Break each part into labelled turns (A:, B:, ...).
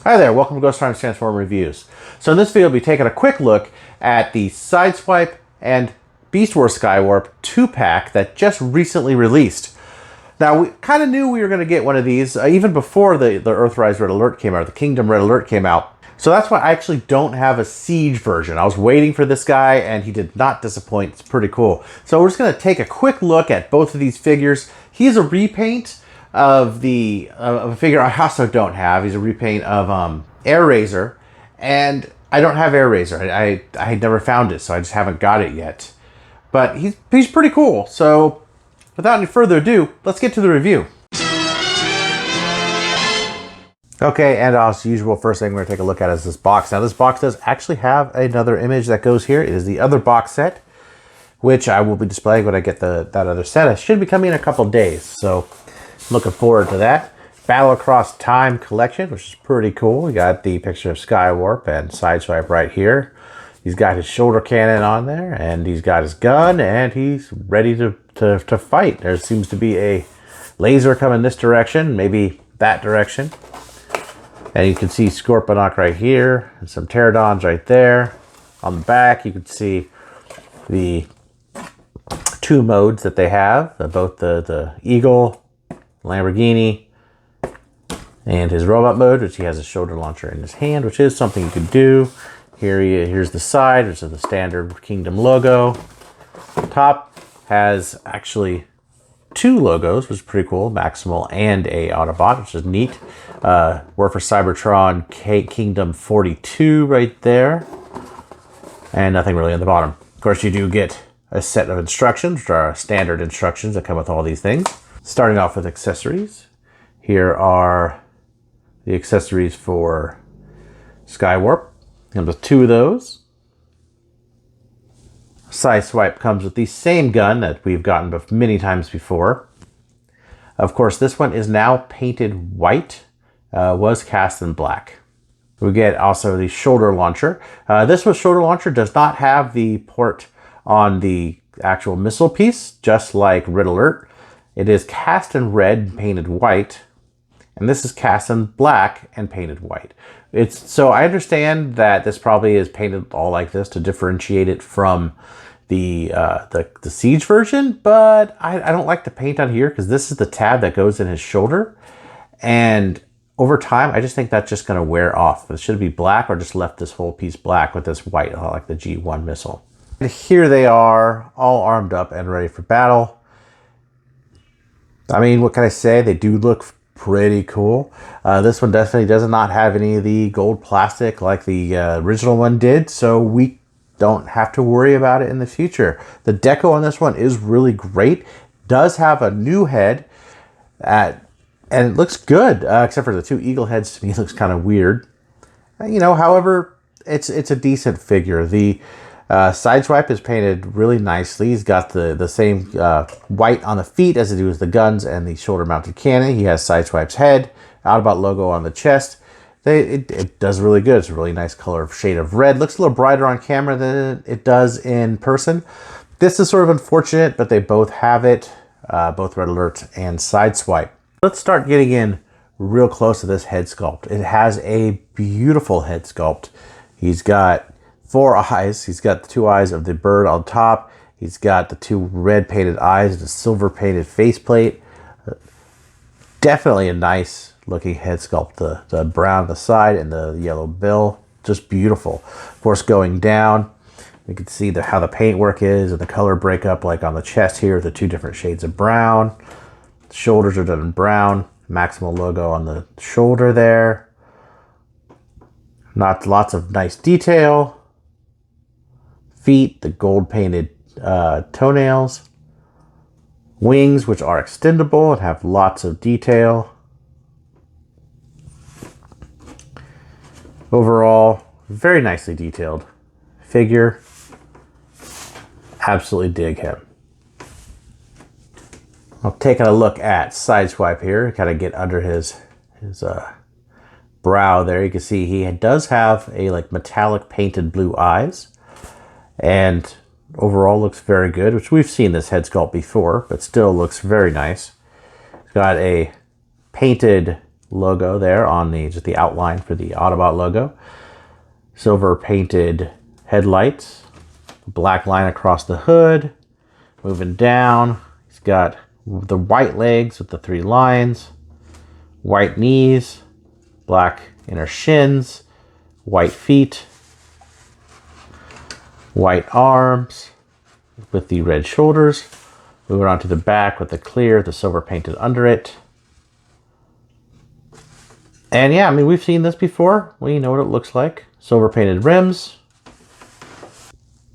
A: Hi there, welcome to Ghost Times Transform Reviews. So in this video, we'll be taking a quick look at the Sideswipe and Beast Wars Skywarp 2-pack that just recently released. Now, we kind of knew we were going to get one of these even before the Earthrise Red Alert came out, the Kingdom Red Alert came out. So that's why I actually don't have a Siege version. I was waiting for this guy, and he did not disappoint. It's pretty cool. So we're just going to take a quick look at both of these figures. He's a repaint of a figure I also don't have. He's a repaint of Air Razor, and I don't have Air Razor. I had never found it, so I just haven't got it yet. But he's pretty cool. So without any further ado, let's get to the review. Okay, and as usual, first thing we're going to take a look at is this box. Now, this box does actually have another image that goes here. It is the other box set, which I will be displaying when I get that other set. It should be coming in a couple days, so looking forward to that. Battle Across Time collection, which is pretty cool. We got the picture of Skywarp and Sideswipe right here. He's got his shoulder cannon on there, and he's got his gun, and he's ready to fight. There seems to be a laser coming this direction, maybe that direction. And you can see Scorponok right here, and some pterodons right there. On the back, you can see the two modes that they have, both the Eagle, Lamborghini, and his robot mode, which he has a shoulder launcher in his hand, which is something you could do. Here's the side, which is the standard Kingdom logo. Top has actually two logos, which is pretty cool, Maximal and a Autobot, which is neat. War for Cybertron Kingdom 42 right there, and nothing really on the bottom. Of course, you do get a set of instructions, which are standard instructions that come with all these things. Starting off with accessories, here are the accessories for Skywarp. Comes with two of those. Sideswipe comes with the same gun that we've gotten many times before. Of course, this one is now painted white, was cast in black. We get also the shoulder launcher. This shoulder launcher does not have the port on the actual missile piece, just like Red Alert. It is cast in red and painted white, and this is cast in black and painted white. So I understand that this probably is painted all like this to differentiate it from the Siege version, but I don't like the paint on here because this is the tab that goes in his shoulder, and over time I just think that's just going to wear off. It should be black, or just left this whole piece black with this white, like the G1 missile. And here they are, all armed up and ready for battle. I mean, what can I say? They do look pretty cool. This one definitely does not have any of the gold plastic like the original one did, so we don't have to worry about it in the future. The deco on this one is really great. Does have a new head, and it looks good, except for the two eagle heads. To me, looks kind of weird. However, it's a decent figure. The Sideswipe is painted really nicely. He's got the same white on the feet as they do with the guns and the shoulder-mounted cannon. He has Sideswipe's head, Autobot logo on the chest. It does really good. It's a really nice color shade of red. Looks a little brighter on camera than it does in person. This is sort of unfortunate, but they both have it, both Red Alert and Sideswipe. Let's start getting in real close to this head sculpt. It has a beautiful head sculpt. He's got 4 eyes. He's got the 2 eyes of the bird on top. He's got the 2 red painted eyes, the silver painted faceplate. Definitely a nice looking head sculpt. The brown on the side and the yellow bill, just beautiful. Of course, going down, you can see how the paintwork is and the color breakup, like on the chest here, the 2 different shades of brown. The shoulders are done in brown. Maximal logo on the shoulder there. Lots of nice detail. Feet, the gold painted toenails. Wings, which are extendable and have lots of detail. Overall, very nicely detailed figure. Absolutely dig him. I'm taking a look at Sideswipe here, kind of get under his brow there. You can see he does have a metallic painted blue eyes, and overall looks very good, which we've seen this head sculpt before, but still looks very nice. He's got a painted logo there on just the outline for the Autobot logo. Silver painted headlights, black line across the hood. Moving down, he's got the white legs with the 3 lines, white knees, black inner shins, white feet, white arms with the red shoulders. Moving on to the back with the clear, the silver painted under it. And yeah, I mean, we've seen this before. We know what it looks like. Silver painted rims.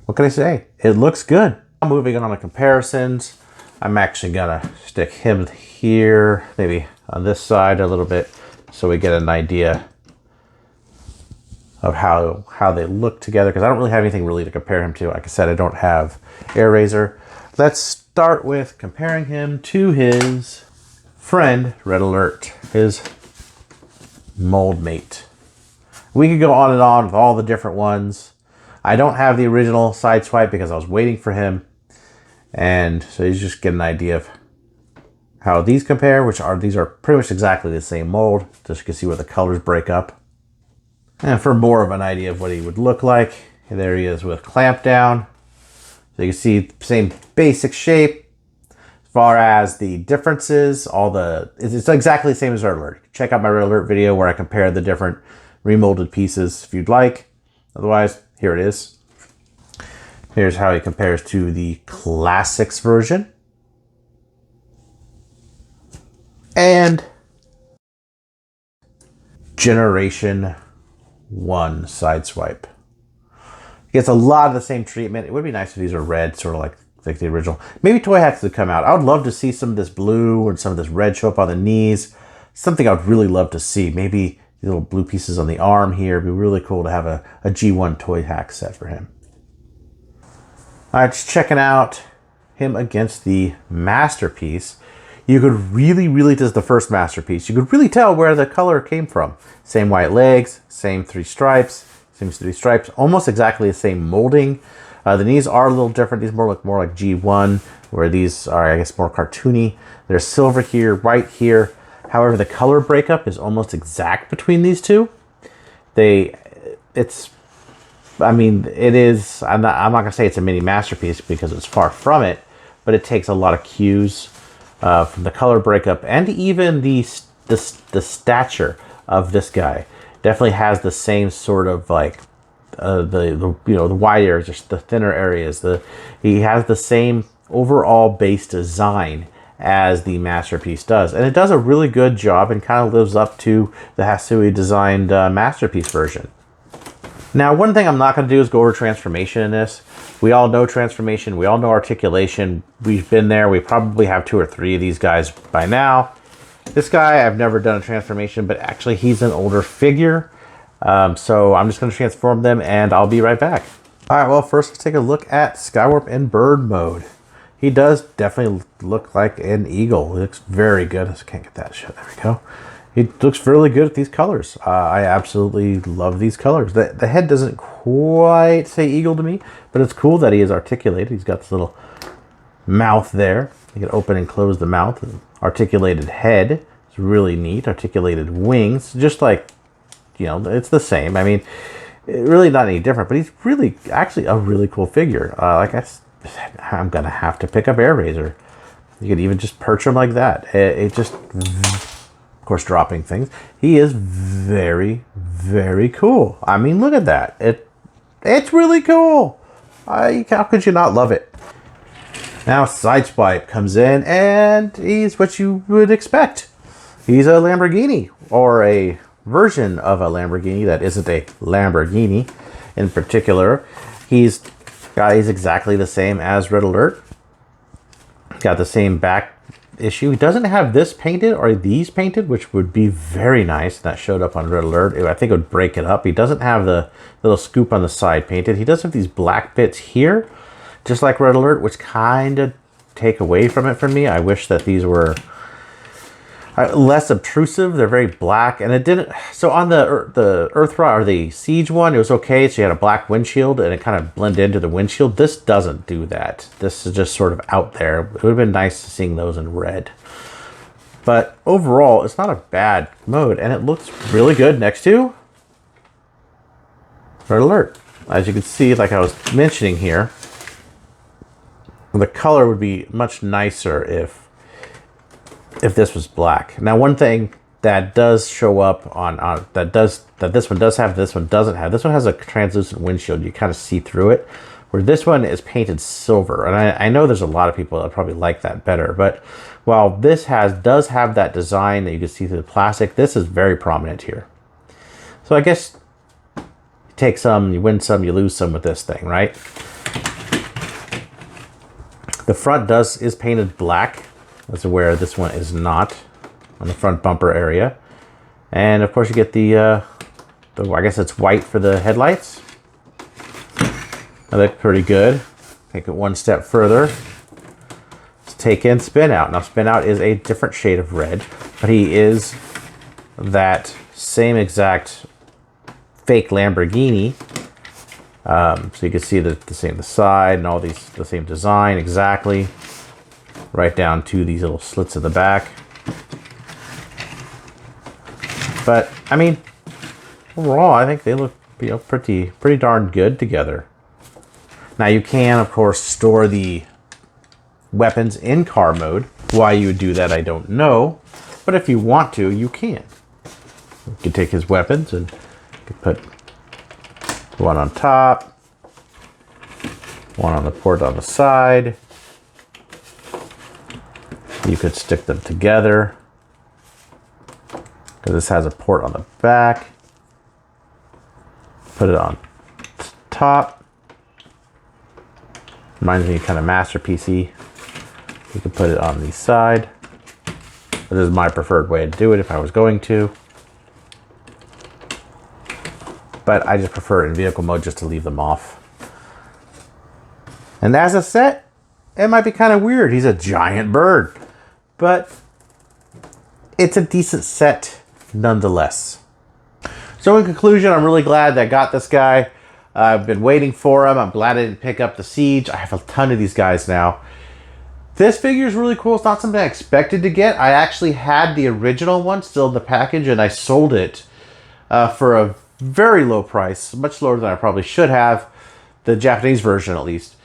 A: What can I say? It looks good. Moving on to comparisons. I'm actually gonna stick him here, maybe on this side a little bit, so we get an idea of how they look together, because I don't really have anything really to compare him to. Like I said, I don't have AirRaiser. Let's start with comparing him to his friend, Red Alert, his mold mate. We could go on and on with all the different ones. I don't have the original Sideswipe because I was waiting for him. And so you just get an idea of how these compare, these are pretty much exactly the same mold. Just so you can see where the colors break up. And for more of an idea of what he would look like, there he is with clamp down. So you can see the same basic shape. As far as the differences, it's exactly the same as Red Alert. Check out my Red Alert video where I compare the different remolded pieces if you'd like. Otherwise, here it is. Here's how he compares to the Classics version. And Generation 1 Sideswipe. Gets a lot of the same treatment. It would be nice if these are red, sort of like the original. Maybe toy hacks would come out. I would love to see some of this blue and some of this red show up on the knees. Something I would really love to see. Maybe the little blue pieces on the arm here. It'd be really cool to have a G1 toy hack set for him. All right, just checking out him against the Masterpiece. You could really, does the first Masterpiece, you could really tell where the color came from. Same white legs, same 3 stripes, almost exactly the same molding. The knees are a little different. These more like G1, where these are, I guess, more cartoony. There's silver here, white here. However, the color breakup is almost exact between these two. It is, I'm not gonna say it's a mini masterpiece because it's far from it, but it takes a lot of cues from the color breakup and even the stature of this guy. Definitely has the same sort of like the wide areas, just the thinner areas. He has the same overall base design as the Masterpiece does, and it does a really good job and kind of lives up to the Hasui designed Masterpiece version. Now, one thing I'm not going to do is go over transformation in this. We all know transformation. We all know articulation. We've been there. We probably have 2 or 3 of these guys by now. This guy, I've never done a transformation, but actually he's an older figure. So I'm just going to transform them and I'll be right back. All right, well, first let's take a look at Skywarp in bird mode. He does definitely look like an eagle. He looks very good. I can't get that shut. There we go. He looks really good at these colors. I absolutely love these colors. The head doesn't quite say eagle to me, but it's cool that he is articulated. He's got this little mouth there. You can open and close the mouth. Articulated head. It's really neat. Articulated wings. Just like, it's the same. I mean, really not any different, but he's really, actually a really cool figure. I'm going to have to pick up AirRaiser. You could even just perch him like that. It just, of course, dropping things. He is very, very cool. I mean, look at that. It's really cool. How could you not love it? Now Sideswipe comes in and he's what you would expect. He's a Lamborghini, or a version of a Lamborghini that isn't a Lamborghini in particular. He's exactly the same as Red Alert. Got the same back issue. He doesn't have this painted or these painted, which would be very nice. That showed up on Red Alert. I think it would break it up. He doesn't have the little scoop on the side painted. He does have these black bits here, just like Red Alert, which kind of take away from it for me. I wish that these were less obtrusive. They're very black, and it didn't. So on the Earthra or the Siege one, it was okay. So you had a black windshield, and it kind of blended into the windshield. This doesn't do that. This is just sort of out there. It would have been nice seeing those in red. But overall, it's not a bad mode, and it looks really good next to Red Alert. As you can see, like I was mentioning here, the color would be much nicer if this was black. Now, one thing that does show up on that this one does have, this one doesn't have. This one has a translucent windshield. You kind of see through it, where this one is painted silver. And I know there's a lot of people that probably like that better, but while this does have that design that you can see through the plastic, this is very prominent here. So I guess you take some, you win some, you lose some with this thing, right? The front is painted black. That's where this one is not, on the front bumper area. And of course you get the I guess it's white for the headlights. They look pretty good. Take it one step further. Let's take in Spin Out. Now Spin Out is a different shade of red, but he is that same exact fake Lamborghini. So you can see the same side and all these, the same design exactly, right down to these little slits in the back. But I mean, overall, I think they look, you know, pretty darn good together. Now you can, of course, store the weapons in car mode. Why you would do that, I don't know. But if you want to, you can. You can take his weapons and you can put one on top, one on the port on the side. You could stick them together, because this has a port on the back. Put it on top. Reminds me kind of masterpiecey. You could put it on the side. This is my preferred way to do it if I was going to. But I just prefer in vehicle mode just to leave them off. And as a set, it might be kind of weird. He's a giant bird. But it's a decent set nonetheless. So in conclusion, I'm really glad that I got this guy. I've been waiting for him. I'm glad I didn't pick up the Siege. I have a ton of these guys now. This figure is really cool. It's not something I expected to get. I actually had the original one still in the package, and I sold it for a very low price, much lower than I probably should have, the Japanese version at least,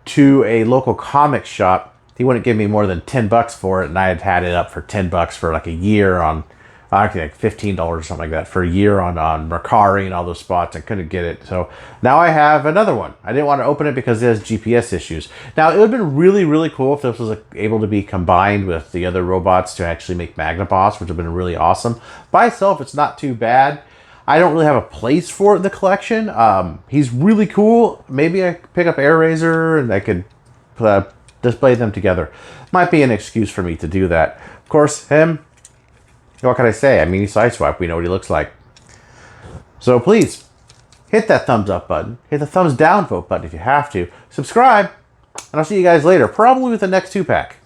A: to a local comic shop. He wouldn't give me more than 10 bucks for it, and I had had it up for 10 bucks for like a year on, actually like $15 or something like that for a year on Mercari and all those spots. I couldn't get it. So now I have another one. I didn't want to open it because it has GPS issues. Now it would have been really, really cool if this was able to be combined with the other robots to actually make Magnaboss, which would have been really awesome. By itself, it's not too bad. I don't really have a place for it in the collection. He's really cool. Maybe I could pick up Air Razor and I could display them together. Might be an excuse for me to do that. Of course, him, what can I say? I mean, he's Sideswipe. We know what he looks like. So please, hit that thumbs up button. Hit the thumbs down vote button if you have to. Subscribe, and I'll see you guys later, probably with the next 2-pack.